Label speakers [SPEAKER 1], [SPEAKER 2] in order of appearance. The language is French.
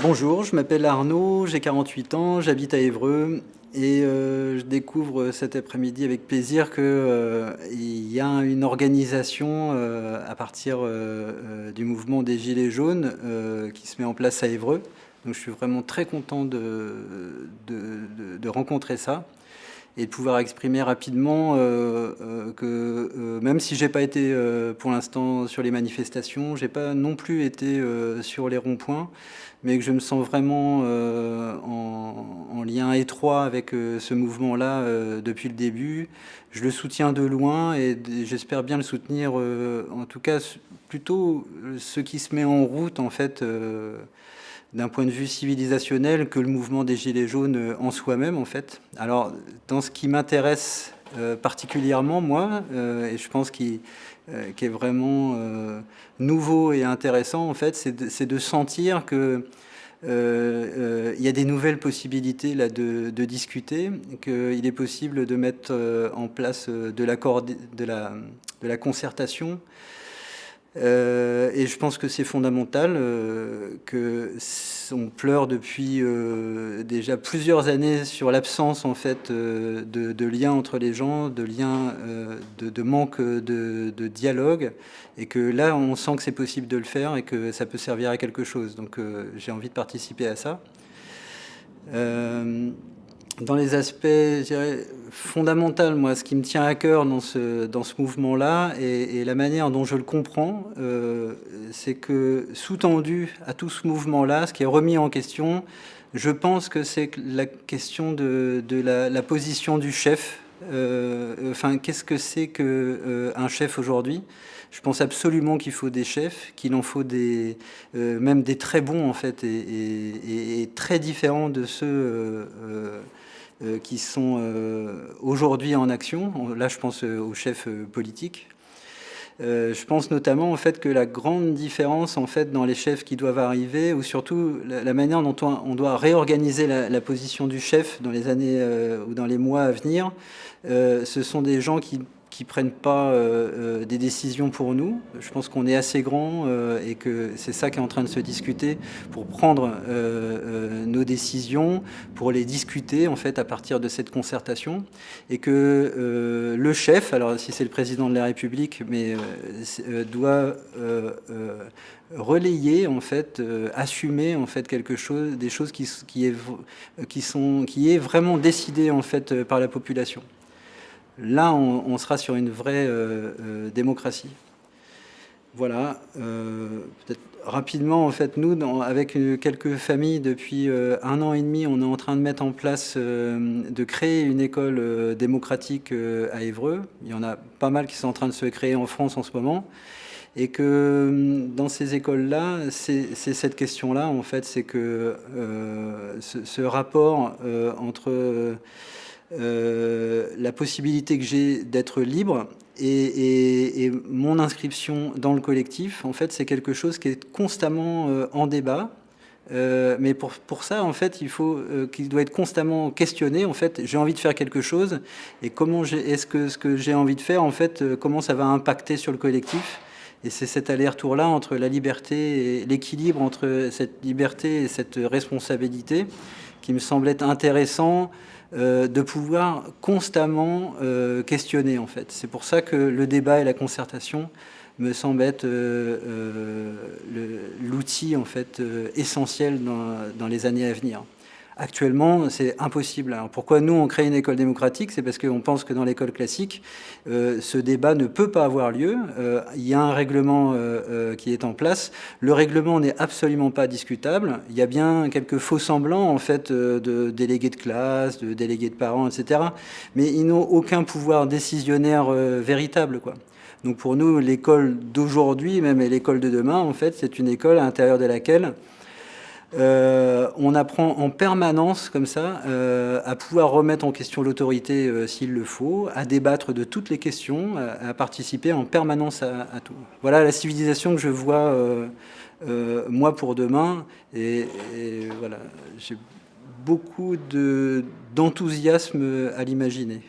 [SPEAKER 1] Bonjour, je m'appelle Arnaud, j'ai 48 ans, j'habite à Évreux et je découvre cet après-midi avec plaisir qu'il y a une organisation à partir du mouvement des Gilets jaunes qui se met en place à Évreux. Donc je suis vraiment très content de rencontrer ça et de pouvoir exprimer rapidement que même si j'ai pas été pour l'instant sur les manifestations, j'ai pas non plus été sur les ronds-points, mais que je me sens vraiment en lien étroit avec ce mouvement-là depuis le début. Je le soutiens de loin et j'espère bien le soutenir, en tout cas plutôt ce qui se met en route en fait. D'un point de vue civilisationnel que le mouvement des Gilets jaunes en soi-même, en fait. Alors, dans ce qui m'intéresse particulièrement, moi, et je pense qui est vraiment nouveau et intéressant, en fait, c'est de sentir que il y a des nouvelles possibilités là, de discuter, qu'il est possible de mettre en place de la concertation. Et je pense que c'est fondamental, que on pleure depuis déjà plusieurs années sur l'absence en fait de liens entre les gens, de liens, de manque de dialogue, et que là on sent que c'est possible de le faire et que ça peut servir à quelque chose. Donc j'ai envie de participer à ça. Dans les aspects, je dirais, fondamentaux, moi, ce qui me tient à cœur dans ce mouvement-là et la manière dont je le comprends, c'est que sous-tendu à tout ce mouvement-là, ce qui est remis en question, je pense que c'est la question de la position du chef. Enfin, qu'est-ce que c'est qu'un chef aujourd'hui? Je pense absolument qu'il faut des chefs, qu'il en faut même des très bons en fait, et très différents de ceux qui sont aujourd'hui en action. Là, je pense aux chefs politiques. Je pense notamment en fait que la grande différence en fait dans les chefs qui doivent arriver, ou surtout la manière dont on doit réorganiser la position du chef dans les années ou dans les mois à venir, ce sont des gens qui prennent pas des décisions pour nous. Je pense qu'on est assez grand et que c'est ça qui est en train de se discuter pour prendre nos décisions, pour les discuter en fait à partir de cette concertation, et que le chef, alors si c'est le président de la République, mais doit relayer en fait, assumer en fait quelque chose, des choses qui est vraiment décidé en fait par la population. Là, on sera sur une vraie démocratie. Voilà. Peut-être rapidement, en fait, nous, avec quelques familles, depuis 1 an et demi, on est en train de mettre en place, de créer une école démocratique à Évreux. Il y en a pas mal qui sont en train de se créer en France en ce moment. Et que dans ces écoles-là, c'est cette question-là, en fait, c'est que ce rapport entre la possibilité que j'ai d'être libre et mon inscription dans le collectif, en fait, c'est quelque chose qui est constamment en débat. Mais pour ça, en fait, qu'il doit être constamment questionné. En fait, j'ai envie de faire quelque chose, et est-ce que ce que j'ai envie de faire, en fait, comment ça va impacter sur le collectif? Et c'est cet aller-retour-là entre la liberté et l'équilibre entre cette liberté et cette responsabilité qui me semble être intéressant de pouvoir constamment questionner, en fait. C'est pour ça que le débat et la concertation me semblent être l'outil en fait essentiel dans les années à venir. Actuellement, c'est impossible. Alors pourquoi nous, on crée une école démocratique? C'est parce qu'on pense que dans l'école classique, ce débat ne peut pas avoir lieu. Il y a un règlement qui est en place. Le règlement n'est absolument pas discutable. Il y a bien quelques faux semblants, en fait, de délégués de classe, de délégués de parents, etc. Mais ils n'ont aucun pouvoir décisionnaire véritable, quoi. Donc pour nous, l'école d'aujourd'hui, même et l'école de demain, en fait, c'est une école à l'intérieur de laquelle on apprend en permanence, comme ça, à pouvoir remettre en question l'autorité s'il le faut, à débattre de toutes les questions, à participer en permanence à tout. Voilà la civilisation que je vois, moi, pour demain. Et voilà, j'ai beaucoup d'enthousiasme à l'imaginer.